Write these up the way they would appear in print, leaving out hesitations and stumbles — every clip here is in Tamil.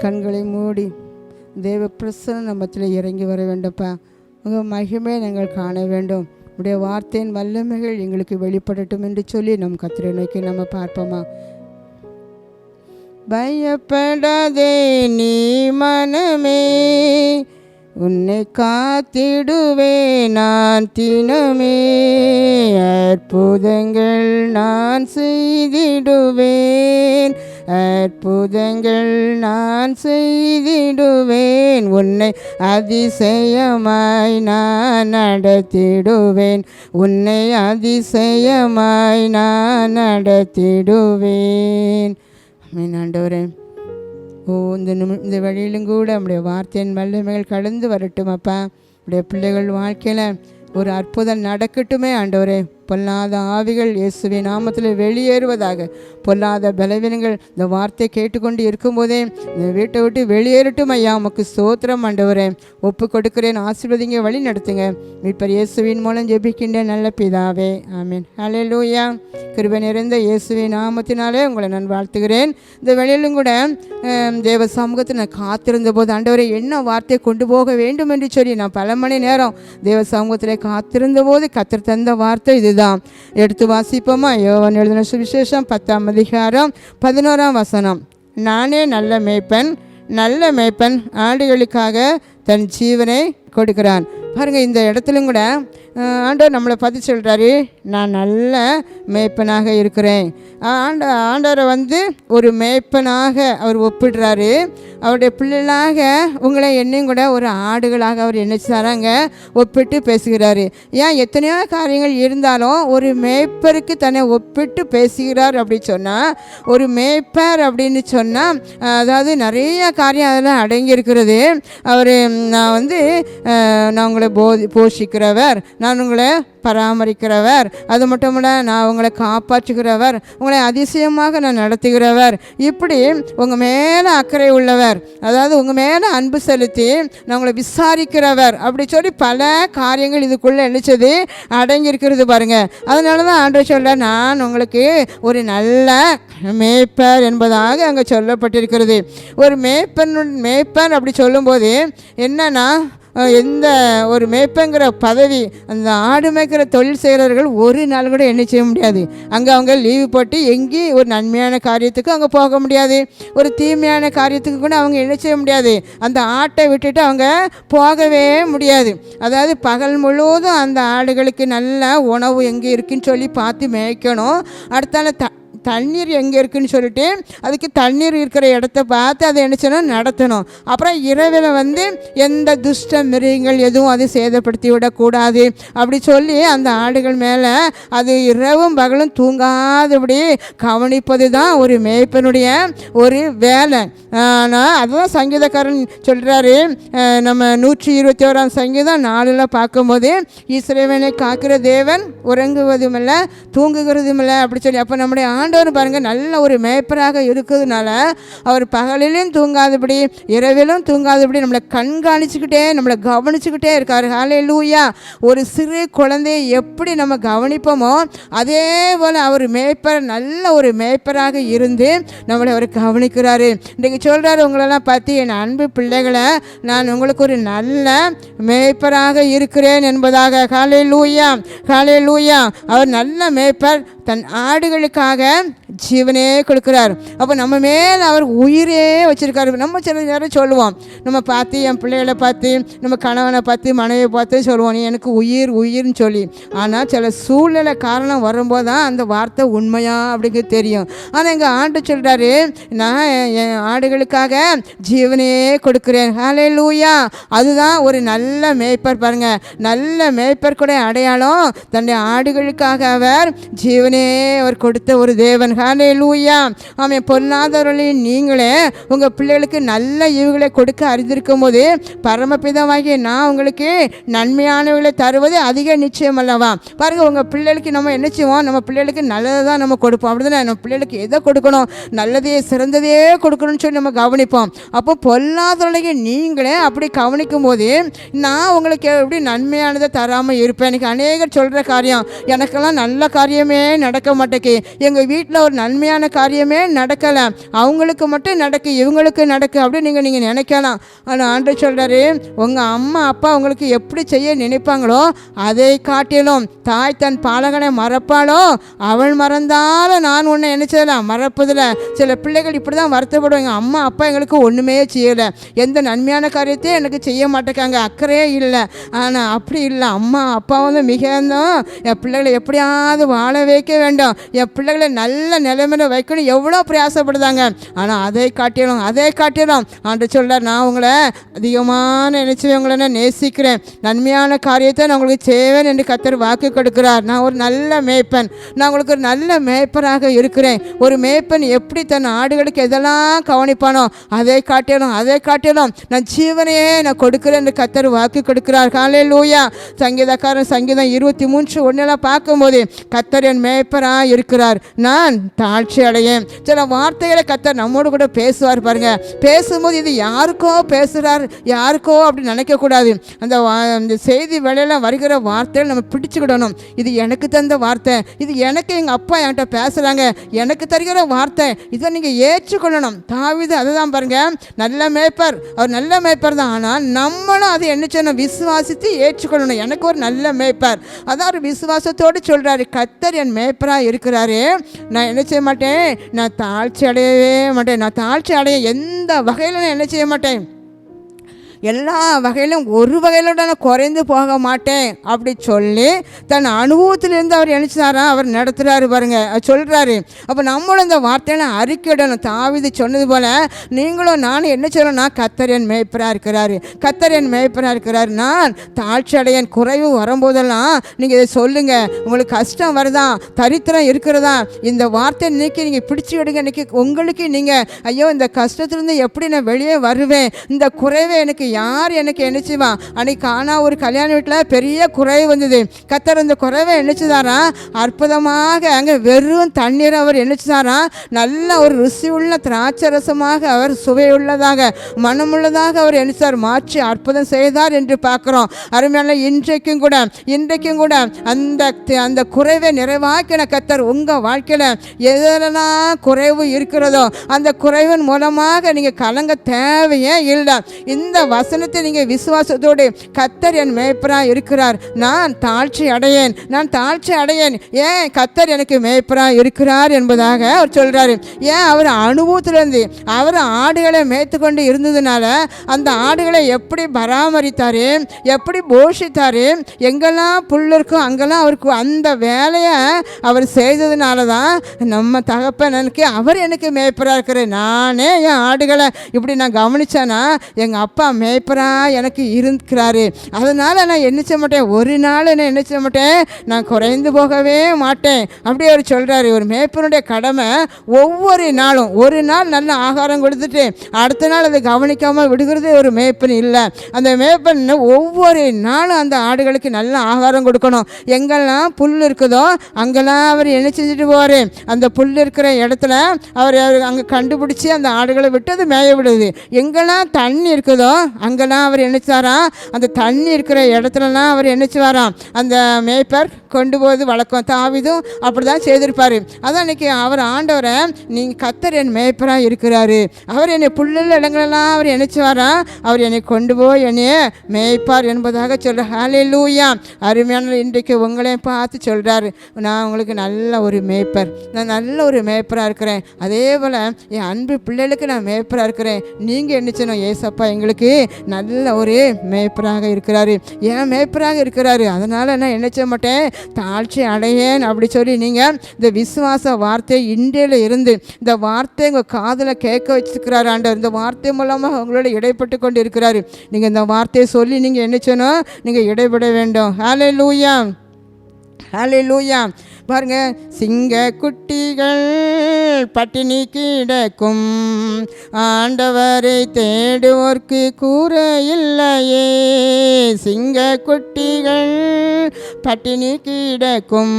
கண்களை மூடி தேவ பிரசன்னம் நம்மத்தில் இறங்கி வர வேண்டும்ப்பா. உங்கள் மகிமை நாங்கள் காண வேண்டும். உடைய வார்த்தையின் வல்லமைகள் எங்களுக்கு வெளிப்படட்டும் என்று சொல்லி நம் கர்த்தரை நோக்கி நம்ம பார்ப்போமா. பயப்படாதே நீ மனமே, உன்னை காத்திடுவே நான் தினமே, அற்புதங்கள் நான் செய்திடுவேன், அற்புதங்கள் நான் செய்திடுவேன், உன்னை அதிசயமாய் நான் நடத்திடுவேன், உன்னை அதிசயமாய் நான் நடத்திடுவேன். ஆண்டவரே, இந்த வழியிலும் கூட நம்முடைய வார்த்தையின் வல்லமைகள் கடந்து வரட்டும் அப்பா. நம்முடைய பிள்ளைகள் வாழ்க்கையில் ஒரு அற்புதம் நடக்கட்டுமே ஆண்டவரே. பொல்லாத ஆவிகள் இயேசுவின் நாமத்தில் வெளியேறுவதாக. பொல்லாத பலவீனங்கள் இந்த வார்த்தை கேட்டுக்கொண்டு இருக்கும்போதே இந்த வீட்டை விட்டு வெளியேறட்டும் ஐயா. உமக்கு ஸ்தோத்திரம் ஆண்டவரே. ஒப்பு கொடுக்கிறேன், ஆசீர்வதிங்க, வழி நடத்துங்க. மீட்பர் இயேசுவின் மூலம் ஜெபிக்கின்ற நல்ல பிதாவே, ஆமீன். ஹல்லேலூயா. கிருபை நிறைந்த இயேசுவின் நாமத்தினாலே உங்களை நான் வாழ்த்துகிறேன். இந்த வேளையிலும் கூட தேவ சமூகத்தில் நான் காத்திருந்த போது ஆண்டவரை என்ன வார்த்தையை கொண்டு போக வேண்டும் என்று சொல்லி நான் பல மணி நேரம் தேவ சமூகத்தில் காத்திருந்த போது கர்த்தர் தந்த வார்த்தை இதுதான். எடுத்து வாசிப்போமா. யோவான் எழுதின சுவிசேஷம் 10ஆம் அதிகாரம் 11ஆம் வசனம். நானே நல்ல மேய்ப்பன், நல்ல மேய்ப்பன் ஆடுகளுக்காக தன் ஜீவனை கொடுக்கிறான். பாருங்கள், இந்த இடத்துலையும் கூட ஆண்டவர் நம்மளை பற்றி சொல்கிறாரு, நான் நல்ல மேய்ப்பனாக இருக்கிறேன். ஆண்டவரை ஒரு மேய்ப்பனாக அவர் ஒப்பிடுறாரு. அவருடைய பிள்ளைகளாக உங்களை என்னையும் கூட ஒரு ஆடுகளாக அவர் என்ன செய்கிறாங்க ஒப்பிட்டு பேசுகிறாரு. ஏன் எத்தனையோ காரியங்கள் இருந்தாலும் ஒரு மேய்ப்பருக்கு தன்னை ஒப்பிட்டு பேசுகிறார் அப்படி சொன்னால், ஒரு மேய்ப்பர் அப்படின்னு சொன்னால் அதாவது நிறைய காரியம் அதெல்லாம் அடங்கியிருக்கிறது. அவர் நான் உங்களை போஷிக்கிறவர், நான் உங்களை பராமரிக்கிறவர், அது மட்டும் இல்லை நான் உங்களை காப்பாற்றுகிறவர், உங்களை அதிசயமாக நான் நடத்துகிறவர், இப்படி உங்கள் மேலே அக்கறை உள்ளவர், அதாவது உங்கள் மேலே அன்பு செலுத்தி நான் உங்களை விசாரிக்கிறவர் அப்படி சொல்லி பல காரியங்கள் இதுக்குள்ளே நினைச்சது அடங்கியிருக்கிறது பாருங்கள். அதனால தான் ஆண்டவர் சொல்ல, நான் உங்களுக்கு ஒரு நல்ல மேய்ப்பர் என்பதாக அங்கே சொல்லப்பட்டிருக்கிறது. ஒரு மேய்ப்பன் அப்படி சொல்லும்போது என்னன்னா, எந்த ஒரு மேய்ப்பங்கிற பதவி அந்த ஆடு மேய்க்கிற தொழில் செய்கிறவர்கள் ஒரு நாள் கூட என்ன செய்ய முடியாது. அங்கே அவங்க லீவு போட்டு எங்கேயும் ஒரு நன்மையான காரியத்துக்கு அங்கே போக முடியாது, ஒரு தீமையான காரியத்துக்கு கூட அவங்க என்ன செய்ய முடியாது. அந்த ஆட்டை விட்டுட்டு அவங்க போகவே முடியாது. அதாவது பகல் முழுவதும் அந்த ஆடுகளுக்கு நல்ல உணவு எங்கே இருக்குன்னு சொல்லி பார்த்து மேய்க்கணும். அடுத்தால தண்ணீர் எங்கே இருக்குதுன்னு சொல்லிட்டு அதுக்கு தண்ணீர் இருக்கிற இடத்த பார்த்து அதை என்ன செய்யணும், நடத்தணும். அப்புறம் இரவில் எந்த துஷ்ட மிருகங்கள் எதுவும் அதை சேதப்படுத்தி விடக்கூடாது அப்படி சொல்லி அந்த ஆடுகள் மேலே அது இரவும் பகலும் தூங்காதபடி கவனிப்பது தான் ஒரு மேய்ப்பனுடைய ஒரு வேலை. ஆனால் அதுதான் சங்கீதக்காரன் சொல்கிறாரு. நம்ம 121ஆம் சங்கீதம் 4 பார்க்கும்போது, இஸ்ரவேலை காக்கிற தேவன் உறங்குவதும் இல்லை தூங்குகிறதும் இல்லை அப்படி சொல்லி. அப்போ நம்முடைய ஆண்டவர் பாருங்கள் நல்ல ஒரு மேய்ப்பராக இருக்கிறதுனால அவர் பகலிலும் தூங்காதபடி இரவிலும் தூங்காதபடி நம்மளை கண்காணிச்சுக்கிட்டே நம்மளை கவனிச்சுக்கிட்டே இருக்கார். ஹல்லேலூயா. ஒரு சிறு குழந்தையை எப்படி நம்ம கவனிப்போமோ அதே போல் அவர் மேய்ப்பர், நல்ல ஒரு மேய்ப்பராக இருந்து நம்மளை அவர் கவனிக்கிறாரு. இன்றைக்கு சொல்கிறாரு, உங்களெல்லாம் பார்த்து என் அன்பு பிள்ளைகளை நான் உங்களுக்கு ஒரு நல்ல மேய்ப்பராக இருக்கிறேன் என்பதாக. ஹல்லேலூயா, ஹல்லேலூயா. அவர் நல்ல மேய்ப்பர், தன் ஆடுகளுக்காக ஜீவனே கொடுக்குறார். அப்போ நம்ம மேலே அவர் உயிரே வச்சுருக்காரு. நம்ம சில நேரம் சொல்லுவோம், நம்ம பார்த்து என் பிள்ளைகளை பார்த்து நம்ம கணவனை பார்த்து மனைவியை பார்த்து சொல்லுவோம், நீ எனக்கு உயிர் உயிர்னு சொல்லி. ஆனால் சில சூழ்நிலை காரணம் வரும்போது தான் அந்த வார்த்தை உண்மையா அப்படிங்கிறது தெரியும். ஆனால் எங்கள் ஆண்டு சொல்கிறாரு, நான் என் ஆடுகளுக்காக ஜீவனே கொடுக்குறேன். ஹல்லேலூயா. அதுதான் ஒரு நல்ல மேய்ப்பர் பாருங்கள். நல்ல மேய்ப்பர் கூட அடையாளம் தன்னுடைய ஆடுகளுக்காக அவர் ஜீவனே அவர் கொடுத்த ஒரு தேவன். ஹல்லேலூயா. ஆமென். பொல்லாதவர்களின் நீங்களே உங்கள் பிள்ளைகளுக்கு நல்ல ஈவுகளை கொடுக்க அறிந்திருக்கும் போது பரமபிதாவாகிய நான் உங்களுக்கு நன்மையானவர்களை தருவது அதிக நிச்சயம் அல்லவா. பாருங்கள், உங்கள் பிள்ளைகளுக்கு நம்ம என்ன செய்வோம், நம்ம பிள்ளைகளுக்கு நல்லதை தான் நம்ம கொடுப்போம். அப்படிதானே? நம்ம பிள்ளைகளுக்கு எதை கொடுக்கணும், நல்லதே சிறந்ததே கொடுக்கணும்னு சொல்லி நம்ம கவனிப்போம். அப்போ பொல்லாதவர்களை நீங்களே அப்படி கவனிக்கும் போது நான் உங்களுக்கு எப்படி நன்மையானதை தராமல் இருப்பேன். எனக்கு அநேகர் சொல்கிற காரியம், எனக்கெல்லாம் நல்ல காரியமே நடக்க மாட்டேக்கு, எங்கள் வீட்டில் ஒரு ஒரு நன்மையான காரியமே நடக்கலை, அவங்களுக்கு மட்டும் நடக்கு, இவங்களுக்கு நடக்கு அப்படின்னு நீங்கள் நினைக்கலாம். ஆனால் ஆண்டவர் சொல்கிறாரு, உங்கள் அம்மா அப்பா உங்களுக்கு எப்படி செய்ய நினைப்பாங்களோ அதை காட்டிலும் தாய் தன் பாலகனை மறப்பாளோ அவள் மறந்தாலும் நான் உன்னை என்ன செய்யலாம் மறப்பதில்லை. சில பிள்ளைகள் இப்படி தான் வருத்தப்படுவாங்க, அம்மா அப்பா எங்களுக்கு ஒன்றுமே செய்யலை, எந்த நன்மையான காரியத்தையும் எனக்கு செய்ய மாட்டேக்காங்க, அக்கறையே இல்லை. ஆனால் அப்படி இல்லை, அம்மா அப்பா வந்து மிகவும் என் பிள்ளைகளை எப்படியாவது வாழ வைக்க வேண்டும், என் பிள்ளைகளை நல்ல நிலைமையில வைக்கணும் எவ்வளோ பிரயாசப்படுதாங்க. ஆனால் அதை காட்டிலும் ஆண்டவர் சொல்கிறார், நான் உங்களை அதிகமான நினைச்சு உங்களை நான் நேசிக்கிறேன், நன்மையான காரியத்தை நான் உங்களுக்கு செய்வேன் என்று கர்த்தர் வாக்கு கொடுக்கிறார். நான் ஒரு நல்ல மேய்ப்பன், நான் உங்களுக்கு ஒரு நல்ல மேய்ப்பராக இருக்கிறேன். ஒரு மேய்ப்பன் எப்படி தன் ஆடுகளுக்கு எதெல்லாம் கவனிப்பானோ அதை காட்டிலும் நான் ஜீவனையே நான் கொடுக்கிறேன் என்று கர்த்தர் வாக்கு கொடுக்கிறார். ஹல்லேலூயா. சங்கீதக்காரன் சங்கீதம் 23:1 பார்க்கும்போது கர்த்தர் என் மேய்ப்பராக இருக்கிறார், நான் தாழ்ச்சி அடையேன். சில வார்த்தைகளை கர்த்தர் நம்மோடு கூட பேசுவார் பாருங்க. பேசும்போது இது யாருக்கோ பேசுகிறார், யாருக்கோ அப்படி நினைக்கக்கூடாது. அந்த செய்தி வேளையில் வருகிற வார்த்தைகள் நம்ம பிடிச்சுக்கிடணும். இது எனக்கு தந்த வார்த்தை, இது எனக்கு எங்கள் அப்பா என்கிட்ட பேசுகிறாங்க, எனக்கு தருகிற வார்த்தை, இதை நீங்கள் ஏற்றுக்கொள்ளணும். தாவீது அதை தான் பாருங்க, நல்ல மேய்ப்பர், அவர் நல்ல மேய்ப்பர் தான். ஆனால் நம்மளும் அதை என்ன செய்யணும், விசுவாசித்து ஏற்றுக்கொள்ளணும். எனக்கு ஒரு நல்ல மேய்ப்பர், அதான் ஒரு விசுவாசத்தோடு சொல்கிறாரு, கர்த்தர் என் மேய்ப்பராக இருக்கிறாரு, நான் என்ன செய்ய மாட்டேன், நான் தாழ்ச்சி அடையவே மாட்டேன், நான் தாழ்ச்சி அடைய எந்த வகையில் நான் என்ன செய்ய மாட்டேன், எல்லா வகையிலும் ஒரு வகையில் நான் குறைந்து போக மாட்டேன் அப்படி சொல்லி தன் அனுபவத்திலேருந்து அவர் நினைச்சாரா அவர் நடத்துகிறாரு பாருங்க, சொல்கிறாரு. அப்போ நம்மளும் இந்த வார்த்தையெல்லாம் அறிக்கையிடணும். தாவீது சொன்னது போல் நீங்களும் நானும் என்ன சொல்லணும்னா, கர்த்தர் என் மேய்ப்பராக இருக்கிறாரு, நான் தாழ்ச்சி அடையன். குறைவு வரும்போதெல்லாம் நீங்கள் இதை சொல்லுங்கள். உங்களுக்கு கஷ்டம் வருதா, தரித்திரம் இருக்கிறதா, இந்த வார்த்தையை நீக்கி நீங்கள் பிடிச்சி விடுங்க. இன்றைக்கி உங்களுக்கு நீங்கள் ஐயோ இந்த கஷ்டத்துலேருந்து எப்படி நான் வெளியே வருவேன், இந்த குறைவை எனக்கு யார் எனக்கு என்னச்சுவா. அன்னைக்கு ஆனால் ஒரு கல்யாண வீட்டில் பெரிய குறைவு வந்தது. கர்த்தர் அந்த குறைவை என்னச்சுதாரா அற்புதமாக அங்கே வெறும் தண்ணீர் அவர் என்னச்சுதாரா நல்ல ஒரு ருசி உள்ள திராட்சை ரசமாக அவர் சுவையுள்ளதாக மனமுள்ளதாக அவர் என்னச்சார் மாற்றி அற்புதம் செய்தார் என்று பார்க்குறோம். அருமையான இன்றைக்கும் கூட அந்த குறைவை நிறைவாக்கின கர்த்தர் உங்கள் வாழ்க்கையில் எதெல்லாம் குறைவு இருக்கிறதோ அந்த குறைவின் மூலமாக நீங்கள் கலங்க தேவையே இல்லை. இந்த வசனத்தை நீங்கள் விசுவாசத்தோடு கர்த்தர் என் மேய்ப்பராக இருக்கிறார், நான் தாழ்ச்சி அடையேன். ஏன் கர்த்தர் எனக்கு மேய்ப்பராக இருக்கிறார் என்பதாக அவர் சொல்கிறாரு. ஏன் அவர் அனுபவத்திலிருந்து அவர் ஆடுகளை மேய்த்து கொண்டு இருந்ததுனால அந்த ஆடுகளை எப்படி பராமரித்தார், எப்படி போஷித்தார், எங்கெல்லாம் புல் இருக்கோ அங்கெல்லாம் அவருக்கு அந்த வேலையை அவர் செய்ததுனால தான் நம்ம தகப்பனுக்கு அவர் எனக்கு மேய்ப்பராக இருக்கிறார். நானே என் ஆடுகளை இப்படி நான் கவனித்தேன்னா எங்கள் அப்பா மேய்ப்பராக எனக்கு இருக்கிறாரு. அதனால் நான் என்ன செய்ய மாட்டேன், ஒரு நாள் நான் என்ன செய்ய மாட்டேன், நான் குறைந்து போகவே மாட்டேன் அப்படி அவர் சொல்கிறாரு. ஒரு மேய்ப்பனுடைய கடமை ஒவ்வொரு நாளும் ஒரு நாள் நல்ல ஆகாரம் கொடுத்துட்டு அடுத்த நாள் அதை கவனிக்காமல் விடுகிறது ஒரு மேய்ப்பன் இல்லை. அந்த மேய்ப்பன் ஒவ்வொரு நாளும் அந்த ஆடுகளுக்கு நல்ல ஆகாரம் கொடுக்கணும். எங்கெல்லாம் புல் இருக்குதோ அங்கெல்லாம் அவர் என்ன செஞ்சுட்டு போவார், அந்த புல் இருக்கிற இடத்துல அவர் அங்கே கண்டுபிடிச்சி அந்த ஆடுகளை விட்டு அது மேய விடுது. எங்கெல்லாம் தண்ணி இருக்குதோ அங்கெல்லாம் அவர் என்னச்சாரா அந்த தண்ணி இருக்கிற இடத்துலலாம் அவர் என்னச்சுவாராம் அந்த மேய்ப்பர் கொண்டு போது வழக்கம். தாவீதும் அப்படி தான் செய்திருப்பார். அதான் இன்றைக்கி அவர் ஆண்டவரை நீங்கள் கர்த்தர் என் மேய்ப்பராக இருக்கிறாரு, அவர் என்னை புல்லுள்ள இடங்களெல்லாம் அவர் என்னச்சுவாரா அவர் என்னை கொண்டு போய் என்னைய மேய்ப்பார் என்பதாக சொல்கிறார். ஹல்லேலூயா. அருமையான இன்றைக்கு உங்களையும் பார்த்து சொல்கிறாரு, நான் உங்களுக்கு நல்ல ஒரு மேய்ப்பர், நான் நல்ல ஒரு மேய்ப்பராக இருக்கிறேன். அதே போல் என் அன்பு பிள்ளைகளுக்கு நான் மேய்ப்பராக இருக்கிறேன். நீங்கள் என்ன செய்யணும், ஏசப்பா எங்களுக்கு நல்ல ஒரு மேய்ப்பராக இருக்கிறாரு, ஏன் மேய்ப்பராக இருக்கிறாரு, அதனால் நான் என்ன செய்ய மாட்டேன், தாழ்ச்சி அடையேன் அப்படி சொல்லி நீங்கள் இந்த விசுவாச வார்த்தை இன்றையில இருந்து இந்த வார்த்தை உங்கள் காதில் கேட்க வச்சுருக்கிறாரு ஆண்டவர். இந்த வார்த்தை மூலமாக உங்களோட இடைப்பட்டு கொண்டு இருக்கிறாரு. நீங்கள் இந்த வார்த்தையை சொல்லி நீங்கள் என்ன செய்யணும், நீங்கள் இடைப்பட வேண்டும். ஹல்லேலூயா, ஹல்லேலூயா. பாருங்க, சிங்க குட்டிகள் பட்டினி கிடக்கும், ஆண்டவரை தேடுவோர்க்கு கூரை இல்லையே. சிங்க குட்டிகள் பட்டினி கிடக்கும்,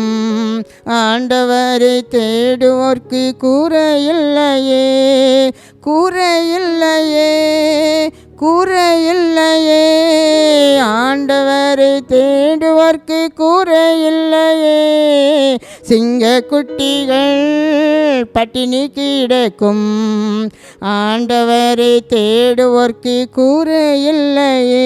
ஆண்டவரை தேடுவோர்க்கு கூரை இல்லையே, கூரை இல்லையே, கூரையில்லையே, ஆண்டவரை தேடுவோர்க்கு கூரையில்லையே. சிங்க குட்டிகள் பட்டினி கிடக்கும், ஆண்டவரை தேடுவோர்க்கு கூரையில்லையே.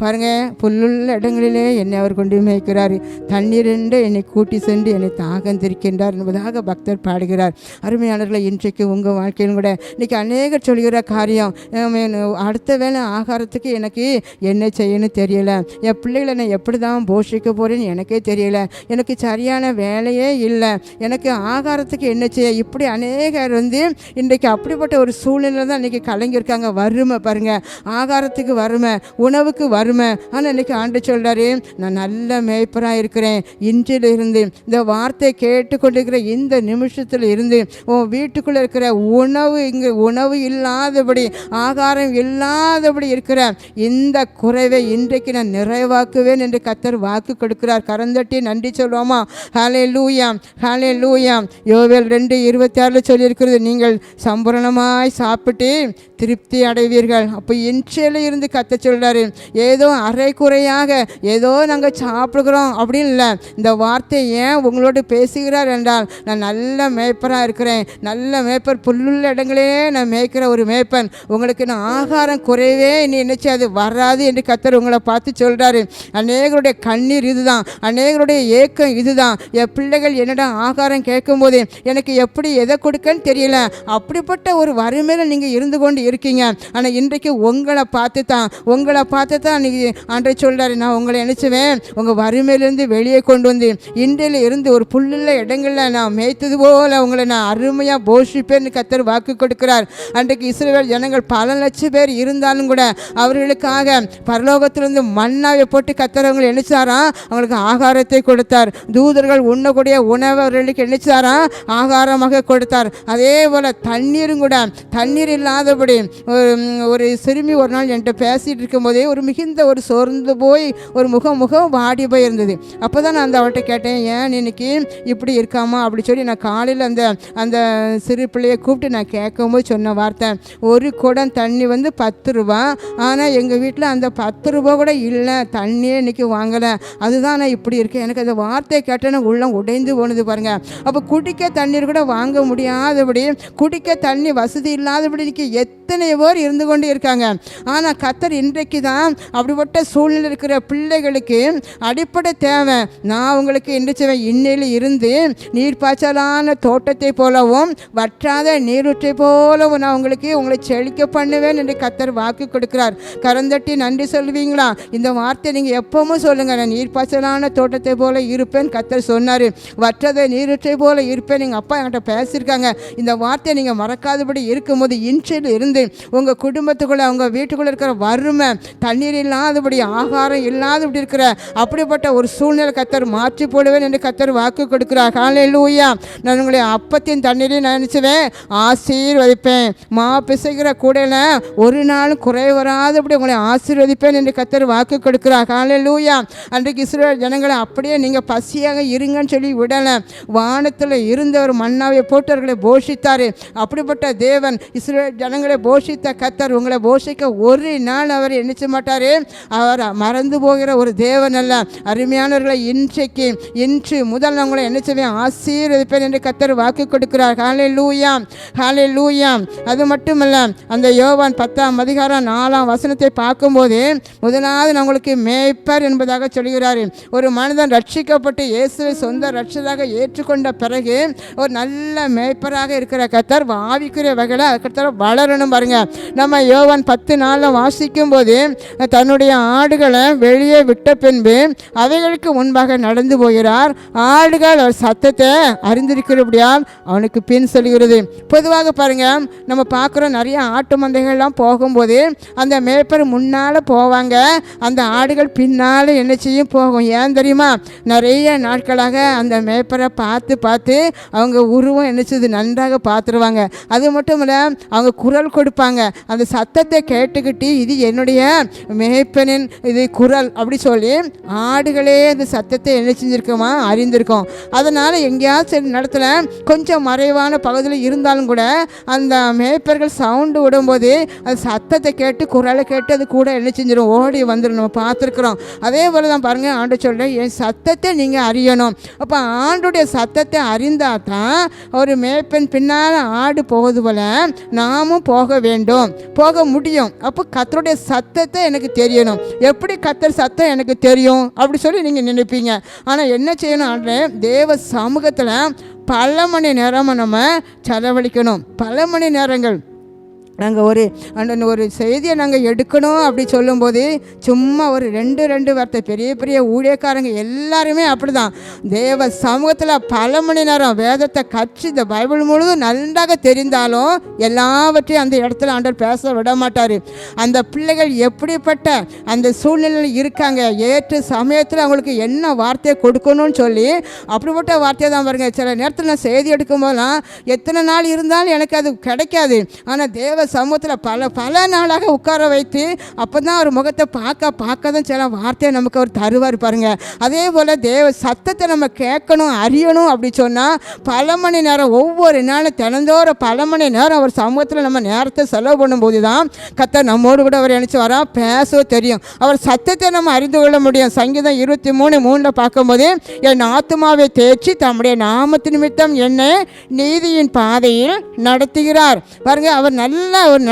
பாருங்க, புல்லுள்ள இடங்களிலே என்னை அவர் கொண்டு மேய்க்கிறார், தண்ணீர் என்று என்னை கூட்டி சென்று என்னை தாகம் திரிக்கின்றார் என்பதாக பக்தர் பாடுகிறார். அருமையாளர்களை, இன்றைக்கு உங்கள் வாழ்க்கையிலும் கூட இன்றைக்கி அநேகர் சொல்கிற காரியம், அடுத்த வேளை ஆகாரத்துக்கு எனக்கு என்ன செய்யணும் தெரியல, என் பிள்ளைகளை நான் எப்படி தான் போஷிக்க போகிறேன்னு எனக்கே தெரியல, எனக்கு சரியான வேலையே இல்லை, எனக்கு ஆகாரத்துக்கு என்ன செய்ய. இப்படி அநேகர் இன்றைக்கு அப்படிப்பட்ட ஒரு சூழ்நிலை தான் இன்றைக்கி கலங்கியிருக்காங்க. வறுமை பாருங்கள், ஆகாரத்துக்கு வறுமை, உணவுக்கு வறுமை. ஆனால் இன்றைக்கி ஆண்டு சொல்கிறாரு, நான் நல்ல மேய்ப்பராக இருக்கிறேன். இன்றிலிருந்து இந்த வார்த்தை கேட்டுக்கொண்டிருக்கிற இந்த நிமிஷத்தில் இருந்து உன் வீட்டுக்குள்ளே இருக்கிற உணவு இல்லாதபடி, ஆகாரம் இல்லாதபடி இருக்கிற இந்த குறைவை இன்றைக்கு நான் நிறைவாக்குவேன் என்று கர்த்தர் வாக்கு கொடுக்கிறார். கரந்தட்டி நன்றி சொல்லுவோமா? ஹல்லேலூயா, ஹல்லேலூயா. யோவேல் 2:26 சொல்லியிருக்கிறது, நீங்கள் சம்பூரணமாய் சாப்பிட்டு திருப்தி அடைவீர்கள். அப்போ இன்றையில இருந்து கத்த சொல்கிறாரு, ஏதோ அரை குறையாக ஏதோ நாங்கள் சாப்பிடுகிறோம் அப்படின்னு இல்லை. இந்த வார்த்தை ஏன் உங்களோடு பேசுகிறார் என்றால், நான் நல்ல மேய்ப்பராக இருக்கிறேன், நல்ல மேய்ப்பர், புல்லுள்ள இடங்களே நான் மேய்க்கிற ஒரு மேய்ப்பன். உங்களுக்கு நான் ஆகாரம் குறைவே நீ நினைச்சு அது வராது என்று கர்த்தர் உங்களை பார்த்து சொல்கிறாரு. அநேகருடைய கண்ணீர் இதுதான், அநேகருடைய ஏக்கம் இதுதான். என் பிள்ளைகள் என்னடா ஆகாரம் கேட்கும்போது எனக்கு எப்படி எதை கொடுக்கன்னு தெரியல, அப்படிப்பட்ட ஒரு வறுமையில் நீங்கள் இருந்து கொண்டு இருக்கீங்க. ஆனால் இன்றைக்கு உங்களை பார்த்து தான் நீங்கள் ஆண்டை சொல்கிறாரு, நான் உங்களை நினைச்சுவேன், உங்கள் வறுமையிலிருந்து வெளியே கொண்டு வந்து இன்றையில இருந்து ஒரு புல்லுள்ள இடங்களில் நான் மேய்த்தது போல உங்களை நான் அருமையாக போஷிப்பேன்னு கர்த்தர் வாக்கு கொடுக்கிறார். அன்றைக்கு இஸ்ரவேல் ஜனங்கள் பல லட்சம் பேர் இருந்தாலும் கூட அவர்களுக்காக பரலோகத்திலிருந்து மன்னாவை போட்டு கர்த்தர் அவங்களை நினைச்சாரா, அவங்களுக்கு ஆகாரத்தை கொடுத்தார். தூதர்கள் உண்ணக்கூடிய உணவை அவர்களுக்கு நினைச்சாரா, ஆகாரமாக கொடுத்தார். அதே போல் தண்ணீரும் கூட, தண்ணீர் இல்லாதபடி ஒரு சிறுமி ஒரு நாள் என்கிட்ட பேசிகிட்டு இருக்கும்போதே ஒரு மிகுந்த ஒரு சோர்ந்து போய் ஒரு முகம் வாடி போய் இருந்தது. அப்போ தான் நான் அவள்கிட்ட கேட்டேன், ஏன் இன்னைக்கு இப்படி இருக்காமா அப்படி சொல்லி. நான் காலையில் அந்த சிறு பிள்ளையை கூப்பிட்டு நான் கேட்கும்போது சொன்ன வார்த்தை, ஒரு குடம் தண்ணி 10 ரூபா, ஆனால் எங்கள் வீட்டில் அந்த 10 ரூபா கூட இல்லை, தண்ணியே இன்றைக்கி வாங்கலை, அதுதான் நான் இப்படி இருக்கேன். எனக்கு அந்த வார்த்தையை கேட்டேன்னு உள்ளம் உடைந்து போனது பாருங்கள். அப்போ குடிக்க தண்ணீர் கூட வாங்க முடியாதபடி, குடிக்க தண்ணி வசதி இல்லாதபடி இன்றைக்கி எத்தனை பேர் இருந்து கொண்டு இருக்காங்க. ஆனால் கர்த்தர் இன்றைக்கு தான் அப்படிப்பட்ட சூழ்நிலை இருக்கிற பிள்ளைகளுக்கு அடிப்படை தேவை. நான் உங்களுக்கு என்ன செய்வேன், இன்னையில் இருந்து நீர்ப்பாய்ச்சலான தோட்டத்தை போலவும் வற்றாத நீரூற்றை போலவும் நான் உங்களை செழிக்க பண்ணுவேன் என்று கர்த்தர் வாக்கு கொடுக்கிறார். கரந்தட்டி நன்றி சொல்வீங்களா? இந்த வார்த்தை நீங்கள் எப்பவும் சொல்லுங்கள், நான் நீர்ப்பாய்ச்சலான தோட்டத்தை போல இருப்பேன் கர்த்தர் சொன்னார், வற்றாத நீரூற்றை போல இருப்பேன். எங்கள் அப்பா என்கிட்ட பேசியிருக்காங்க. இந்த வார்த்தையை நீங்கள் மறக்காதபடி இருக்கும்போது இன்றையில் இருந்து உங்கள் குடும்பத்துக்குள்ளே, உங்கள் வீட்டுக்குள்ளே இருக்கிற வறுமை, தண்ணீர் இல்லாதபடி, ஆகாரம் இல்லாதபடி இருக்கிற அப்படிப்பட்ட ஒரு சூழ்நிலை கர்த்தர் மாற்றி போடுவேன் என்று கர்த்தர் வாக்கு கொடுக்கிறார். ஹல்லேலூயா. நான் உங்களை அப்பத்தின் தண்ணீரையும் நினைச்சுவேன் ஆசீர்வதிப்பேன், மா பிசைகிற கூடையில் ஒரு நாளும் குறை வராதபடி உங்களை ஆசீர்வதிப்பேன் என்று கர்த்தர் வாக்கு கொடுக்கிறார். ஹல்லேலூயா. அன்றைக்கு இஸ்ரவேல் ஜனங்களை அப்படியே நீங்கள் பசியாக இருங்கன்னு சொல்லி விடலை, வானத்தில் இருந்தவர் மன்னாவை போட்டவர்களை போஷித்தார். அப்படிப்பட்ட தேவன் இஸ்ரவேல் ஜனங்களை போஷித்த கர்த்தர் உங்களை போஷிக்க ஒரு நாள் அவர் நினைச்ச மாட்டார். அவர் மறந்து போகிற ஒரு தேவன் அல்ல. அருமையானவர்களை, இன்று முதல் உங்களை நினைச்சவேன் ஆசீர்வதிப்பேன் என்று கர்த்தர் வாக்கு கொடுக்கிறார். ஹல்லேலூயா, ஹல்லேலூயா. அது மட்டுமல்ல, அந்த யோவான் 10:4 பார்க்கும்போது முதலாவது நான் உங்களுக்கு மேய்ப்பர் என்பதாக சொல்கிறார். ஒரு மனிதன் ரட்சிக்கப்பட்டு இயேசுவை சொந்த ரட்சதாக ஏற்றுக்கொண்ட பிறகு ஒரு நல்ல மேய்ப்பராக இருக்கிற கர்த்தர் ஆவிக்குரிய வகையில் கர்த்தர் வளரணும் பாருங்க. நம்ம யோவான் 10:4 வாசிக்கும் போது, தன்னுடைய ஆடுகளை வெளியே விட்ட பின்பு அவைகளுக்கு முன்பாக நடந்து போகிறார், ஆடுகள் அவர் சத்தத்தை அறிந்திருக்கிறபடியால் அவனுக்கு பின் சொல்கிறது. பொதுவாக பாருங்க, நம்ம பார்க்குறோம் நிறைய ஆட்டு மந்தைகள்லாம் போகும்போது அந்த மேய்ப்பர் முன்னால் போவாங்க, அந்த ஆடுகள் பின்னால் என்ன செய்யும் போகும். ஏன் தெரியுமா? நிறைய நாட்களாக அந்த மேய்ப்பரை பார்த்து அவங்க உருவம் என்ன செய்யுது நன்றாக பார்த்துருவாங்க. அது மட்டும் இல்லை, அவங்க குரல் கொடுப்பாங்க. அந்த சத்தத்தை கேட்டுக்கிட்டு இது என்னுடைய மேய்ப்பனின் இது குரல் அப்படி சொல்லி ஆடுகளே அந்த சத்தத்தை என்ன செஞ்சுருக்கோமா அறிந்திருக்கோம். அதனால் எங்கேயாச்சும் இடத்துல கொஞ்சம் மறைவான பகுதியில் இருந்தாலும் கூட அந்த மேய்ப்பர்கள் சவுண்டு விடும்போது அந்த சத்தத்தை கேட்டு குரலை கேட்டு அது கூட என்ன செஞ்சிடும் ஓடி வந்துடும். நம்ம பார்த்துருக்குறோம். அதே போல் தான் பாருங்கள், ஆண்டு சொல்கிறேன் என் சத்தத்தை நீங்கள் அறியணும். அப்போ ஆண்டுடைய சத்தத்தை அறிந்தால் தான் ஒரு மேய்ப்பன் பின்னால் ஆடு போவது போல் நாமும் போக வேண்டும், போக முடியும். அப்போ கர்த்தருடைய சத்தத்தை எனக்கு தெரியணும். எப்படி கர்த்தர் சத்தம் எனக்கு தெரியும் அப்படி சொல்லி நீங்கள் நினைப்பீங்க. ஆனால் என்ன செய்யணும், ஆண்டு தேவ சமூகத்தில் பல மணி நேரமாக நம்ம செலவழிக்கணும். பல மணி நேரங்கள் நாங்கள் ஒரு செய்தியை நாங்கள் எடுக்கணும் அப்படி சொல்லும்போது சும்மா ஒரு ரெண்டு வார்த்தை பெரிய பெரிய ஊழியக்காரங்க எல்லாருமே அப்படி தான் தேவ சமூகத்தில் பல மணி நேரம் வேதத்தை கற்று இந்த பைபிள் முழுவதும் நன்றாக தெரிந்தாலும் எல்லாவற்றையும் அந்த இடத்துல ஆண்டவர் பேச விட மாட்டார். அந்த பிள்ளைகள் எப்படிப்பட்ட அந்த சூழ்நிலையில் இருக்காங்க, ஏற்ற சமயத்தில் அவங்களுக்கு என்ன வார்த்தையை கொடுக்கணும்னு சொல்லி அப்படிப்பட்ட வார்த்தையை தான் பாருங்க. சில நேரத்தில் நான் செய்தி எடுக்கும் போதெல்லாம் எத்தனை நாள் இருந்தாலும் எனக்கு அது கிடைக்காது. ஆனால் தேவ சமூகத்தில் பல நாளாக உட்கார வைத்து அப்போ தான் ஒரு முகத்தை பார்க்க தான் சில வார்த்தையை நமக்கு அவர் தருவார் பாருங்க. அதே போல் தேவ சத்தத்தை நம்ம கேட்கணும் அறியணும் அப்படி சொன்னால் பல மணி நேரம் ஒவ்வொரு நாளும் தினந்தோற பல மணி நேரம் அவர் சமூகத்தில் நம்ம நேரத்தை செலவு பண்ணும்போது தான் கர்த்தர் நம்மோடு கூட அவர் நினச்சி வரா பேச தெரியும். அவர் சத்தத்தை நம்ம அறிந்து கொள்ள முடியும். சங்கீதம் 23:3 பார்க்கும்போது என் ஆத்துமாவை தேய்ச்சி தம்முடைய நாமத்து நிமித்தம் என்னை நீதியின் பாதையில் நடத்துகிறார் பாருங்க. அவர் நல்லா அவர்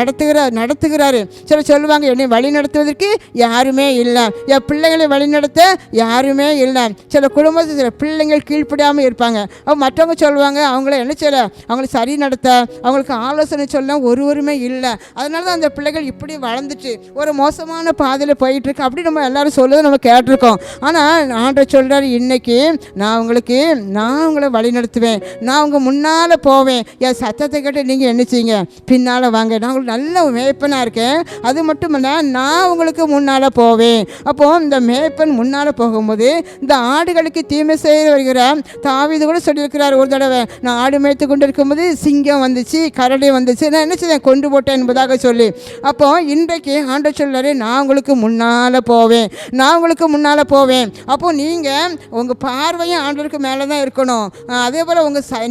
நடத்துகிறாரு. சில சொல்லுவாங்க என்னை வழி நடத்துவதற்கு யாருமே இல்லை, என் பிள்ளைகளை வழி நடத்த யாருமே இல்லை. சில குடும்பத்தில் சில பிள்ளைங்கள் கீழ்ப்படியாமல் இருப்பாங்க. மற்றவங்க சொல்லுவாங்க அவங்கள என்ன செய்யலை, அவங்களை சரி நடத்த அவங்களுக்கு ஆலோசனை சொல்ல ஒருவருமே இல்லை. அதனால தான் அந்த பிள்ளைகள் இப்படி வளர்ந்துட்டு ஒரு மோசமான பாதையில் போயிட்டுருக்கு அப்படி நம்ம எல்லாரும் சொல்லுறது நம்ம கேட்டிருக்கோம். ஆனால் ஆண்டவர் சொல்கிறார் இன்னைக்கு நான் உங்களை வழி நடத்துவேன், நான் உங்கள் முன்னால் போவேன், என் சத்தத்தை கேட்டு நீங்கள் என்ன செய்யுங்க பின்னால் வாங்க, நான் உங்களுக்கு நல்ல மேய்ப்பனாக இருக்கேன், அது மட்டும் இல்லை நான் உங்களுக்கு முன்னால் போவேன். அப்போது இந்த மேய்ப்பன் முன்னால் போகும்போது இந்த ஆடுகளுக்கு தீமை செய்ய வருகிற தாவீது கூட சொல்லியிருக்கிறார் ஒரு தடவை, நான் ஆடு மேய்த்து கொண்டு இருக்கும்போது சிங்கம் வந்துச்சு, கரடி வந்துச்சு, நான் என்ன செய்தேன் கொண்டு போட்டேன் என்பதாக சொல்லி. அப்போது இன்றைக்கு ஆண்டவர் சொல்கிறாரு நான் உங்களுக்கு முன்னால் போவேன், நான் உங்களுக்கு முன்னால் போவேன். அப்போது நீங்கள் உங்கள் பார்வையும் ஆண்டவருக்கு மேலே தான் இருக்கணும். அதே போல்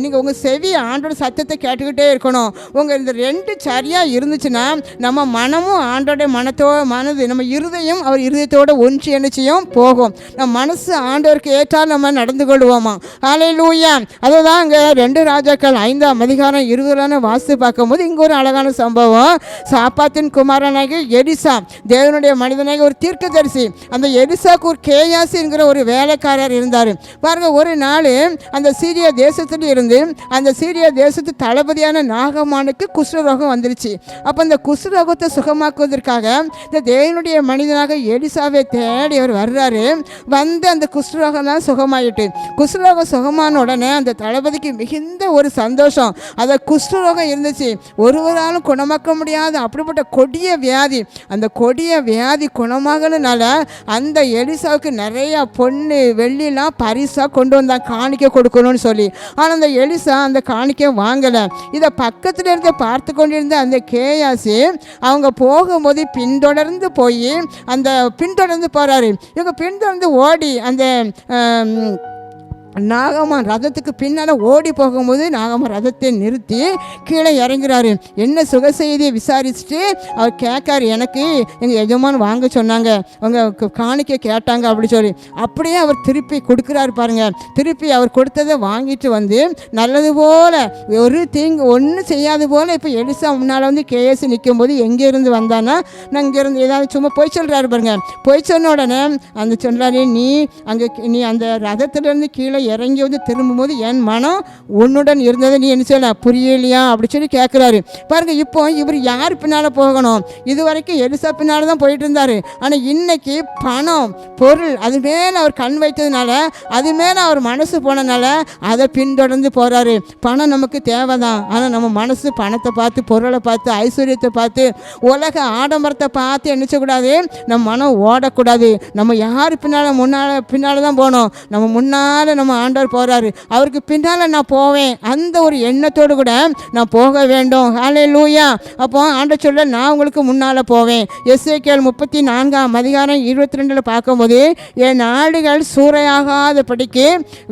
நீங்கள் உங்கள் செவி ஆண்டோட சத்தத்தை கேட்டுக்கிட்டே இருக்கணும். உங்கள் இந்த ரெண்டு சரியாக இருந்துச்சுன்னா நம்ம மனமும் ஆண்டோடைய மனது நம்ம இருதயம் அவர் இருதயத்தோடு ஒன்று என்ன செய்யும் போகும். நம்ம மனசு ஆண்டவருக்கு ஏற்றால் நம்ம நடந்து கொள்வோமா. ஹல்லேலூயா. அதுதான் இங்கே 2 ராஜாக்கள் 5ஆம் அதிகாரம் 20 வாசித்து பார்க்கும்போது இங்கே ஒரு அழகான சம்பவம். சாப்பாத்தின் குமாரனாக எலிசா தேவனுடைய மனிதனாக ஒரு தீர்க்கதரிசி, அந்த எலிசாக்கு ஒரு கேயாசி என்கிற ஒரு வேலைக்காரர் இருந்தார் பாருங்க. ஒரு நாள் அந்த சீரியா தேசத்தில் இருந்து அந்த சீரியா தேசத்து தளபதியான நாகமானுக்கு குஷ்டரோகம் வந்துருச்சு. அப்போ அந்த குஷ்டரோகத்தை சுகமாக்குவதற்காக இந்த தேவனுடைய மனிதனாக எலிசாவை தேடி அவர் வர்றாரு. வந்து அந்த குஷ்டரோகம் தான் சுகமாயிட்டு. குஷ்டரோகம் சுகமான உடனே அந்த தளபதிக்கு மிகுந்த ஒரு சந்தோஷம். அந்த குஷ்டரோகம் இருந்துச்சு, ஒருவராலும் குணமாக்க முடியாத அப்படிப்பட்ட கொடிய வியாதி. அந்த கொடிய வியாதி குணமாகனால அந்த எலிசாவுக்கு நிறைய பொண்ணு வெள்ளிலாம் பரிசாக கொண்டு வந்தாங்க காணிக்கை கொடுக்கணும்னு சொல்லி. ஆனால் அந்த எலிசா அந்த காணிக்கை வாங்கலை. இதை பக்கத்தில் இருந்து பார்த்து கொண்டிருந்த அந்த கேயாசி அவங்க போகும்போது பின்தொடர்ந்து போகிறாரு. இவங்க பின்தொடர்ந்து ஓடி அந்த நாகமான் ரதத்துக்கு பின்னால் ஓடி போகும்போது நாகமான் ரதத்தை நிறுத்தி கீழே இறங்குறாரு. என்ன சுக செய்தியை விசாரிச்சுட்டு அவர் கேட்காரு, எனக்கு எங்கள் எஜமான் வாங்க சொன்னாங்க, அவங்க காணிக்கை கேட்டாங்க அப்படி சொல்லி. அப்படியே அவர் திருப்பி கொடுக்குறாரு பாருங்க. திருப்பி அவர் கொடுத்ததை வாங்கிட்டு வந்து நல்லது போல் ஒரு தீங்கு ஒன்றும் செய்யாது போல் இப்போ எலிசா முன்னால் வந்து கேஎஸ் நிற்கும் போது எங்கேருந்து வந்தானா நான் இங்கேருந்து ஏதாவது சும்மா போய் சொல்கிறாரு பாருங்க. போய் சொன்ன உடனே அந்த சொல்கிறாரு, நீ அந்த ரதத்துலேருந்து கீழே இறங்கி வந்து திரும்பும்போது என் மனம் உன்னுடன் இருந்ததை நீ என்ன செய்யலாம் புரியலையா அப்படி சொல்லி கேட்குறாரு பாருங்க. இப்போ இவர் யார் பின்னால் போகணும்? இது வரைக்கும் எலிசா பின்னால் தான் போயிட்டு இருந்தார். ஆனால் இன்னைக்கு பணம் பொருள் அது மேலே அவர் கண் வைத்ததுனால, அது மேலே அவர் மனசு போனதுனால அதை பின்தொடர்ந்து போகிறாரு. பணம் நமக்கு தேவை தான், ஆனால் நம்ம மனசு பணத்தை பார்த்து பொருளை பார்த்து ஐஸ்வர்யத்தை பார்த்து உலக ஆடம்பரத்தை பார்த்து என்னச்சக்கூடாது, நம்ம மனம் ஓடக்கூடாது. நம்ம யார் பின்னால் தான் போகணும். நம்ம முன்னால் நம்ம நம்ம ஆண்டவர் போகிறாரு, அவருக்கு பின்னால் நான் போவேன், அந்த ஒரு எண்ணத்தோடு கூட நான் போக வேண்டும். ஹல்லேலூயா. அப்போ ஆண்டவர் சொல்ல, நான் உங்களுக்கு முன்னால் போவேன். எசேக்கியேல் 34:22 பார்க்கும்போது, என் ஆடுகள் சூறையாகாதபடிக்கு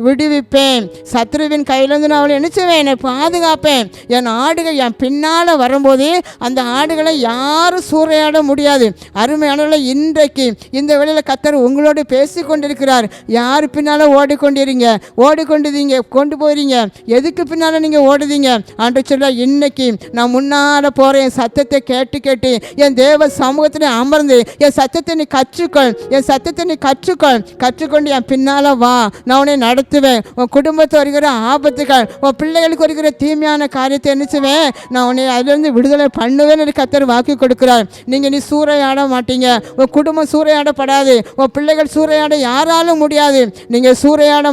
விடுவிப்பேன், சத்ருவின் கையிலேருந்து நான் அவளை நினைச்சுவேன், என்னை பாதுகாப்பேன். என் ஆடுகள் என் பின்னால் வரும்போது அந்த ஆடுகளை யாரும் சூறையாட முடியாது. அருமையானவர்களே, இன்றைக்கு இந்த வேளையில் கர்த்தர் உங்களோடு பேசி கொண்டிருக்கிறார். யார் பின்னால் ஓடிக்கொண்டிருங்க, கொண்டு போகிறீங்க, எதுக்கு பின்னால் நீங்கள் ஓடுதீங்க? ஆண்டு சொல்ல, இன்னைக்கு நான் முன்னால் போகிறேன், சத்தத்தை கேட்டு கேட்டு என் தேவ சமூகத்தில் அமர்ந்து என் சத்தத்தை நீ கற்றுக்கொண்டு என் பின்னால் வா, நான் உன்னை நடத்துவேன். உன் குடும்பத்தை வருகிற ஆபத்துகள், உன் பிள்ளைகளுக்கு வருகிற தீமையான காரியத்தை என்னச்சுவேன், நான் உன்னை அதிலிருந்து விடுதலை பண்ணுவேன் என்று கர்த்தர் வாக்கு கொடுக்கிறார். நீங்கள் நீ சூறையாட மாட்டீங்க, உன் குடும்பம் சூறையாடப்படாது, உன் பிள்ளைகள் சூறையாட யாராலும் முடியாது. நீங்கள் சூறையாட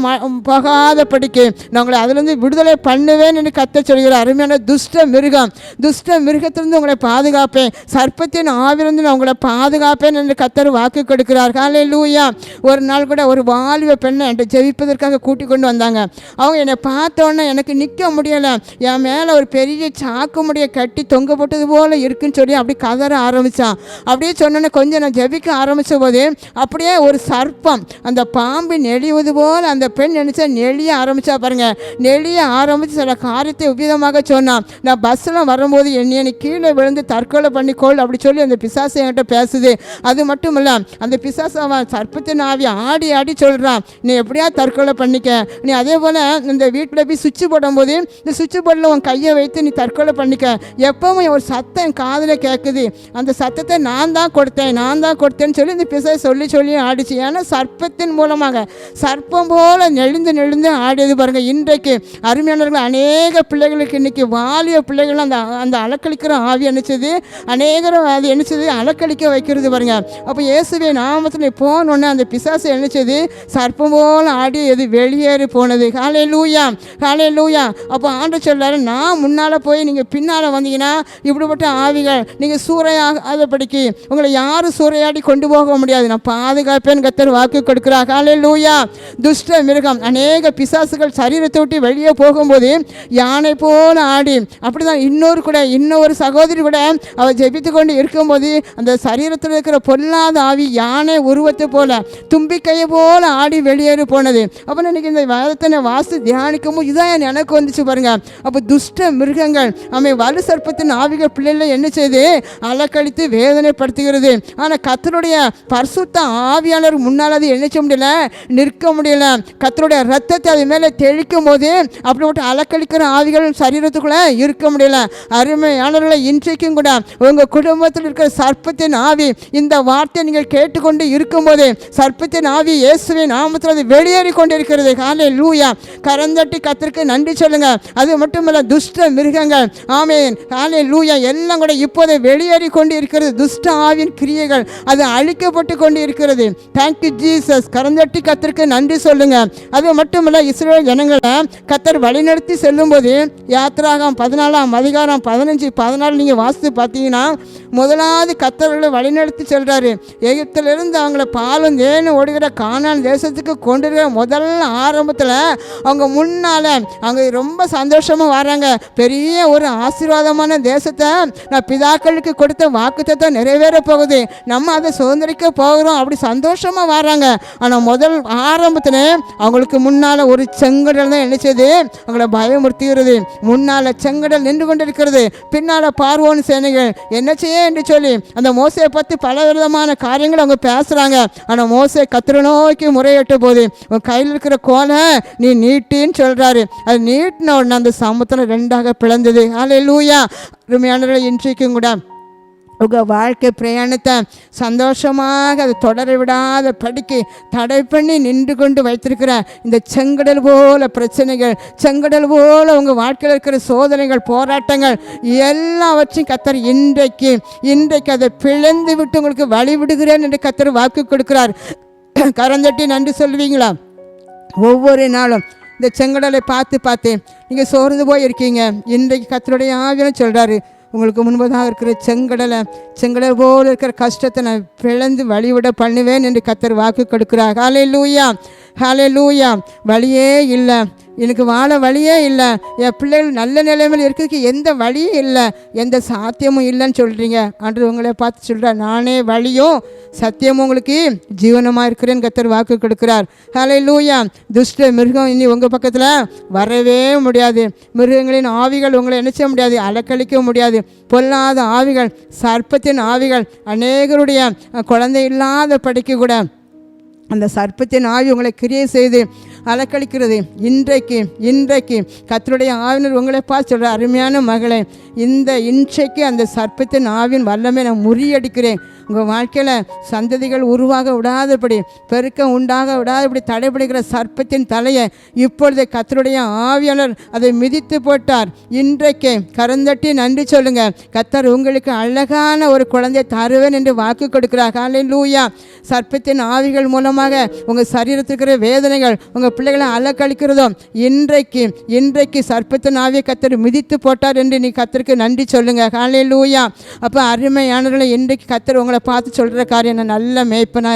போகாதபடிக்கு நான் உங்களை அதிலிருந்து விடுதலை பண்ணுவேன் என்று கர்த்தர் சொல்கிறார். அருமையான துஷ்ட மிருகத்திலிருந்து உங்களை பாதுகாப்பேன், சர்ப்பத்தின் ஆவிலிருந்து நான் உங்களை பாதுகாப்பேன் என்று கர்த்தர் வாக்கு கொடுக்கிறார். ஹல்லேலூயா. ஒரு நாள் கூட ஒரு வாலிப பெண்ணை என்கிட்ட ஜெபிப்பதற்காக கூட்டிக் கொண்டு வந்தாங்க. அவங்க என்னை பார்த்தோன்னே எனக்கு நிற்க முடியலை, என் மேலே ஒரு பெரிய சாக்கு முடிய கட்டி தொங்க போட்டது போல் இருக்குன்னு சொல்லி அப்படி கதற ஆரம்பித்தான். அப்படியே சொன்னோன்னே கொஞ்சம் நான் ஜெபிக்க ஆரம்பித்த போது அப்படியே ஒரு சர்ப்பம், அந்த பாம்பு நெளிவது போல் அந்த பெண் நினச்சா நெளிய ஆரம்பித்தா பாருங்கள். நெளிய ஆரம்பித்து சில காரியத்தை உபிதமாக சொன்னான். நான் பஸ்ஸில் வரும்போது என்னை கீழே விழுந்து தற்கொலை பண்ணிக்கொள் அப்படி சொல்லி அந்த பிசாசு என்கிட்ட பேசுது. அது மட்டும் இல்லை, அந்த பிசாசு அவன் சர்ப்பத்தின் ஆவி ஆடி ஆடி சொல்கிறான், நீ எப்படியா தற்கொலை பண்ணிக்க, நீ அதே போல் இந்த வீட்டில் போய் சுவிட்சு போடும்போது இந்த சுவிட்சு போர்டில் உன் கையை வைத்து நீ தற்கொலை பண்ணிக்க. எப்பவும் ஒரு சத்தம் என் காதில் கேட்குது, அந்த சத்தத்தை நான் தான் கொடுத்தேன்னு சொல்லி இந்த பிசாசு சொல்லி ஆடிச்சு. ஏன்னா சர்ப்பத்தின் மூலமாக சர்ப்பம் போல் நெளிந்து ஆடியது பாருங்கள். இன்றைக்கு அருமையானவர்கள் அநேக பிள்ளைகளுக்கு இன்றைக்கி வாலிய பிள்ளைகள் அந்த அலக்களிக்கிற ஆவி என்னச்சது, அநேகரும் அது என்னச்சது அலக்களிக்க வைக்கிறது பாருங்கள். அப்போ இயேசுவே நாமத்தில் போனோன்னே அந்த பிசாசு என்னச்சது சர்ப்பம் போல் ஆடி எது வெளியேறி போனது. ஹல்லேலூயா. அப்போ ஆண்டவர் சொல்றாரு, நான் முன்னால் போய் நீங்கள் பின்னால் வந்தீங்கன்னா இப்படிப்பட்ட ஆவிகள் நீங்கள் சூறையாகாதபடிக்கு உங்களை யாரும் சூறையாடி கொண்டு போக முடியாது, நான் பாதுகாப்பேன் கர்த்தர் வாக்கு கொடுக்கிறார். ஹல்லேலூயா. துஷ்ட மிருகம் அநேக பிசாசுகள் சரீரத்தை விட்டு வெளியே போகும்போது யானை போல ஆடி, அப்படிதான் இன்னொரு சகோதரி கூட அவள் ஜெபித்து கொண்டு இருக்கும்போது அந்த சரீரத்தில் இருக்கிற பொல்லாத ஆவி யானை உருவத்தை போல தும்பிக்கையை போல ஆடி வெளியேறி போனது. அப்போ இன்னைக்கு இந்த வேதத்தை வாசி தியானிக்கும் போது இதான் எனக்கு வந்துச்சு பாருங்க. அப்போ துஷ்ட மிருகங்கள் வலு சர்ப்பத்தின் ஆவிகள் பிள்ளைகளை என்ன செய்து அலக்கழித்து வேதனைப்படுத்துகிறது. ஆனால் கர்த்தருடைய பரிசுத்த ஆவியாளர் முன்னால் அது என்ன செய்ய முடியல, நிற்க முடியல. கர்த்தருடைய ரத்தத்தை அது மேலே தெளிக்கும் போது அப்படிப்பட்ட அலக்கழிக்கிற ஆவிகள் சரீரத்துக்குள்ளே இருக்க முடியல. அருமையானவர்களை, இன்றைக்கும் கூட உங்கள் குடும்பத்தில் இருக்கிற சர்ப்பத்தின் ஆவி, இந்த வார்த்தையை நீங்கள் கேட்டுக்கொண்டு இருக்கும்போது சர்ப்பத்தின் ஆவி இயேசுவின் நாமத்தில் அது வெளியேறி கொண்டிருக்கிறது. ஹல்லேலூயா. கரந்தட்டி கர்த்தருக்கு நன்றி சொல்லுங்க. அது மட்டுமல்ல, துஷ்ட மிருகங்கள் ஆமென் ஹல்லேலூயா எல்லாம் கூட இப்போது வெளியேறி கொண்டு இருக்கிறது. துஷ்ட ஆவியின் கிரியைகள் அது அழிக்கப்பட்டு கொண்டு இருக்கிறது. Thank you Jesus. கரந்தட்டி கர்த்தருக்கு நன்றி சொல்லுங்க. அது மட்டுமல்ல, இஸ்ரவேல் ஜனங்களை கர்த்தர் வழிநடத்தி செல்லும்போது யாத்திராகமம் 14:15-14 நீங்கள் வாசித்து பார்த்தீங்கன்னா, முதலாவது கர்த்தர்களை வழிநடத்தி செல்றாரு. எகிப்திலிருந்து அவங்கள பாலும் தேனும் ஓடுகிற கானான் தேசத்துக்கு கொண்டு முதல் ஆரம்பத்தில் அவங்க முன்னால் அவங்க ரொம்ப சந்தோஷமாக வராங்க. பெரிய ஒரு ஆசீர்வாதமான தேசத்தை நான் பிதாக்களுக்கு கொடுத்த வாக்குத்தத்தம் நிறைவேற போகுது, நம்ம அதை சுதந்திரிக்க போகிறோம் அப்படி சந்தோஷமாக வராங்க. ஆனால் முதல் ஆரம்பத்தில் அவங்களுக்கு முன்னால் ஒரு செங்கடல் தான் என்ன செய்யுது, அவங்கள பயமுறுத்துகிறது. முன்னால் செங்கடல் நின்று கொண்டிருக்கிறது, பின்னால் பார்வோன் சேனைகள் என்ன செய்ய என்று சொல்லி அந்த மோசையை பற்றி பல விதமான காரியங்கள் அவங்க பேசுகிறாங்க. ஆனால் மோசே கர்த்தரை நோக்கி முறையிட்ட போது உன் கையில் இருக்கிற கோலை நீ நீட்டின்னு சொல்கிறாரு. அது நீட்டின உடனே அந்த சமுத்திரம் 2ஆக பிளந்தது. ஹல்லேலூயா. அருமையானவர்களே, இன்றைக்கும் கூட உங்கள் வாழ்க்கை பிரயாணத்தை சந்தோஷமாக அதை தொடர விடாத படிக்கு தடை பண்ணி நின்று கொண்டு வைத்திருக்கிற இந்த செங்கடல் போல பிரச்சனைகள், செங்கடல் போல உங்கள் வாழ்க்கையில் இருக்கிற சோதனைகள், போராட்டங்கள் எல்லாவற்றையும் கர்த்தர் இன்றைக்கு அதை பிளந்து விட்டு உங்களுக்கு வழி விடுகிறேன் என்று கர்த்தர் வாக்கு கொடுக்கிறார். கரந்தட்டி நன்றி சொல்வீங்களா? ஒவ்வொரு நாளும் இந்த செங்கடலை பார்த்து நீங்கள் சோர்ந்து போய் இருக்கீங்க. இன்றைக்கு கர்த்தருடைய ஆவியானவர் சொல்கிறாரு, உங்களுக்கு முன்பதாக இருக்கிற செங்கடல் போல் இருக்கிற கஷ்டத்தை நான் பிளந்து வழிவிட பண்ணுவேன் என்று கர்த்தர் வாக்கு கொடுக்கிறார். ஹல்லேலூயா. ஹல்லேலூயா. வழியே இல்லை, எனக்கு வாழ வழியே இல்லை, என் பிள்ளைகள் நல்ல நிலைமையில் இருக்கிறதுக்கு எந்த வழியும் இல்லை, எந்த சாத்தியமும் இல்லைன்னு சொல்கிறீங்க. ஆண்டவர் உங்களை பார்த்து சொல்கிறார், நானே வழியும் சத்தியமும் உங்களுக்கு ஜீவனமாக இருக்கிறேன்னு கர்த்தர் வாக்கு கொடுக்கிறார். ஹல்லேலூயா. துஷ்ட மிருகம் இனி உங்கள் பக்கத்தில் வரவே முடியாது. மிருகங்களின் ஆவிகள் உங்களை என்ன செய்ய முடியாது, அலக்களிக்க முடியாது. பொல்லாத ஆவிகள், சர்ப்பத்தின் ஆவிகள், அநேகருடைய குழந்தை இல்லாத படிக்க கூட அந்த சர்ப்பத்தின் ஆவி உங்களை கிரியை செய்து அலக்களிக்கிறது. இன்றைக்கு கர்த்தருடைய ஆவினர் உங்களை பார்த்து சொல்கிற, அருமையான மகளே, இன்றைக்கு அந்த சர்ப்பத்தின் ஆவின் வல்லமை நான் முறியடிக்கிறேன். உங்கள் வாழ்க்கையில் சந்ததிகள் உருவாக விடாதபடி, பெருக்கம் உண்டாக விடாதபடி தடைபடுகிற சர்ப்பத்தின் தலையை இப்பொழுது கர்த்தருடைய ஆவியாளர் அதை மிதித்து போட்டார். இன்றைக்கு கரந்தட்டி நன்றி சொல்லுங்க. கர்த்தர் உங்களுக்கு அழகான ஒரு குழந்தை தருவேன் என்று வாக்கு கொடுக்கிறார். ஹல்லேலூயா. சர்ப்பத்தின் ஆவிகள் மூலமாக உங்கள் சரீரத்துக்கு வேதனைகள், உங்கள் பிள்ளைகளை அலக்களிக்கிறதோ, இன்றைக்கு சர்ப்பத்தின் ஆவியை கர்த்தர் மிதித்து போட்டார் என்று நீ கர்த்தருக்கு நன்றி சொல்லுங்க. ஹல்லேலூயா. அப்போ அருமையானவர்களை, இன்றைக்கு கர்த்தர் உங்களை பார்த்து சொல்கிற காரியம், நான் நல்ல மேய்ப்பனாக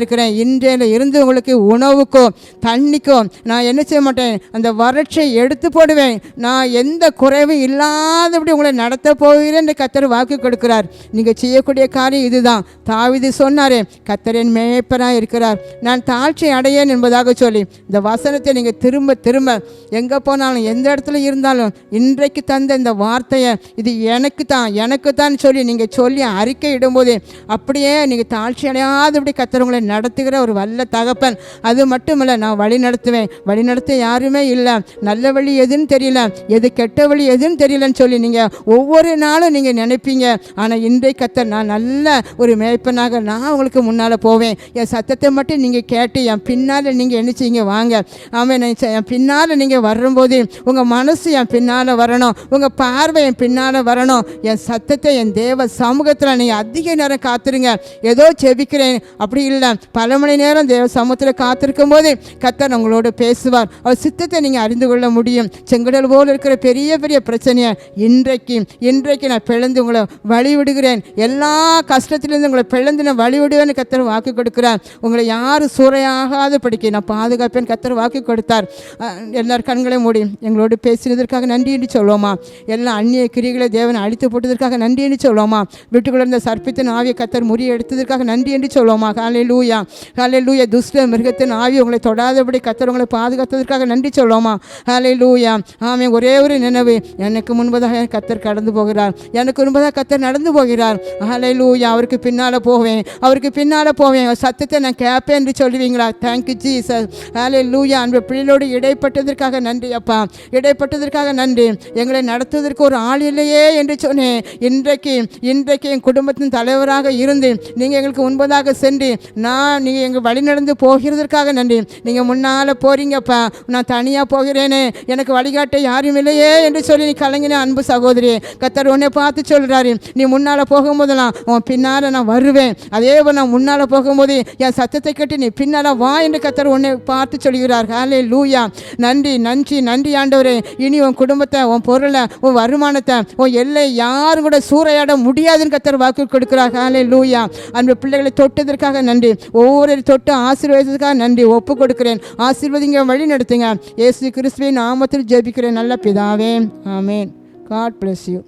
இருக்கிறேன். இன்றையில இருந்து உங்களுக்கு உணவுக்கோ தண்ணிக்கோ நான் என்ன செய்ய மாட்டேன், அந்த வறட்சியை எடுத்து போடுவேன். நான் எந்த குறைவும் இல்லாதபடி உங்களை நடத்த போகிறேன் என்று கர்த்தர் வாக்கு கொடுக்கிறார். நீங்கள் செய்யக்கூடிய காரியம் இதுதான். தாவீது சொன்னாரே, கர்த்தர் என் மேய்ப்பனாக இருக்கிறார், நான் தாழ்ச்சி அடையேன் என்பதாக சொல்லி இந்த வசனத்தை நீங்கள் திரும்ப திரும்ப எங்கே போனாலும் எந்த இடத்துல இருந்தாலும் இன்றைக்கு தந்த இந்த வார்த்தையை, இது எனக்கு தான் சொல்லி நீங்கள் சொல்லி அறிக்கை இடும்போது அப்படியே நீங்கள் தாழ்ச்சி அடையாதபடி கர்த்தர் உங்களை நடத்துகிற ஒரு வல்ல தகப்பன். அது மட்டுமல்ல, நான் வழி நடத்த யாருமே இல்லை, நல்ல வழி எதுன்னு தெரியல, எது கெட்ட வழி எதுன்னு தெரியலன்னு சொல்லி நீங்கள் ஒவ்வொரு நாளும் நீங்கள் நினைப்பீங்க. ஆனால் இன்றைக்கு கர்த்தர், நான் நல்ல ஒரு மேய்ப்பனாக நான் உங்களுக்கு முன்னால் போவேன், என் சத்தத்தை மட்டும் நீங்கள் கேட்டு என் பின்னால் நீங்கள் என்ன செய்யுங்க, வாங்க. ஆமாம், என் பின்னால் நீங்கள் வரும்போது உங்கள் மனசு என் பின்னால் வரணும், உங்கள் பார்வை என் பின்னால் வரணும். என் சத்தத்தை என் தேவ சமூகத்தில் நீங்கள் அதிக நேரம் காத்திருங்க. ஏதோ செபிக்கிறேன் அப்படி இல்லை, பல மணி நேரம் தேவ சமூகத்தில் காத்திருக்கும் போது கர்த்தர் உங்களோடு பேசுவார். அவர் சித்தத்தை நீங்கள் அறிந்து கொள்ள முடியும். செங்கடல் போல் இருக்கிற பெரிய பெரிய பிரச்சனையை இன்றைக்கு நான் பிளந்து உங்களை வழி விடுகிறேன். எல்லா கஷ்டத்திலிருந்து உங்களை பிளந்து நான் வழி விடுவேன்னு கர்த்தர் வாக்கு கொடுக்கிறார். உங்களை யாரும் சூறையாகாத படிக்க நான் பாதுகாப்பேன் கர்த்தர் வாக்கு கொடுத்தார். எல்லார் கண்களையும் மூடி எங்களோடு பேசினதற்காக நன்றி என்று சொல்லுவோமா? எல்லா அந்நிய கிரிகளை தேவன் அழித்து போட்டதற்காக நன்றி என்று சொல்லுவோமா? வீட்டுக்குள்ள இருந்த சர்ப்பத்தின் ஆவியை கர்த்தர் முறியெடுத்ததற்காக நன்றி என்று சொல்லுவோமா? ஹல்லேலூயா. துஷ்ட மிருகத்தின் ஆவி உங்களை தொடாதபடி கர்த்தர் உங்களை பாதுகாத்ததற்காக நன்றி சொல்லுவோமா? ஹல்லேலூயா. ஆமே. ஒரே ஒரு நினைவு, எனக்கு முன்பதாக கர்த்தர் கடந்து போகிறார், எனக்கு முன்பதாக கர்த்தர் நடந்து போகிறார். ஹல்லேலூயா. அவருக்கு பின்னால் போவேன், சத்தத்தை நான் கேட்பேன் என்று சொல்லுவீங்களா? Thank you Jesus. ஹல்லேலூயா. அன்பு பிள்ளைகளோடு இடைப்பட்டதற்காக நன்றி அப்பா, இடைப்பட்டதற்காக நன்றி. எங்களை நடத்துவதற்கு ஒரு ஆள் இல்லையே என்று சொன்னேன். இன்றைக்கு என் குடும்பத்தின் தலைவராக இருந்து நீங்கள் எங்களுக்கு முன்பதாக சென்று நீங்கள் எங்கள் வழி நடந்து போகிறதற்காக நன்றி. நீங்கள் முன்னால் போகிறீங்கப்பா, நான் தனியாக போகிறேனே, எனக்கு வழிகாட்ட யாரும் இல்லையே என்று சொல்லி நீ கலங்கின அன்பு சகோதரி, கர்த்தர் உன்னை பார்த்து சொல்கிறாரு, நீ முன்னால் போகும்போதெல்லாம் உன் பின்னால் நான் வருவேன். அதே போல் நான் முன்னால் போகும்போது என் சத்தத்தை கேட்டு நீ பின்னால் வா என்று கர்த்தர் உன்னை பார்த்து சொல்கிறார். ஹல்லேலூயா. நன்றி ஆண்டவரே. இனி உன் குடும்பத்தை, உன் பொருளை, உன் வருமானத்தை, உன் எல்லை யாரும் கூட சூறையாட முடியாதுன்னு கர்த்தர் வாக்கு கொடுக்கிறார். ஹல்லேலூயா. அந்த பிள்ளைகளை தொட்டதற்காக நன்றி, ஒவ்வொரு தொட்டு ஆசீர்வாதத்துக்காக நன்றி. ஒப்பு கொடுக்கிறேன், ஆசீர்வதிங்க, வழி நடத்துங்க. இயேசு கிறிஸ்துவின் நாமத்தில் ஜெபிக்கிறேன் நல்ல பிதாவே, ஆமென். God bless you.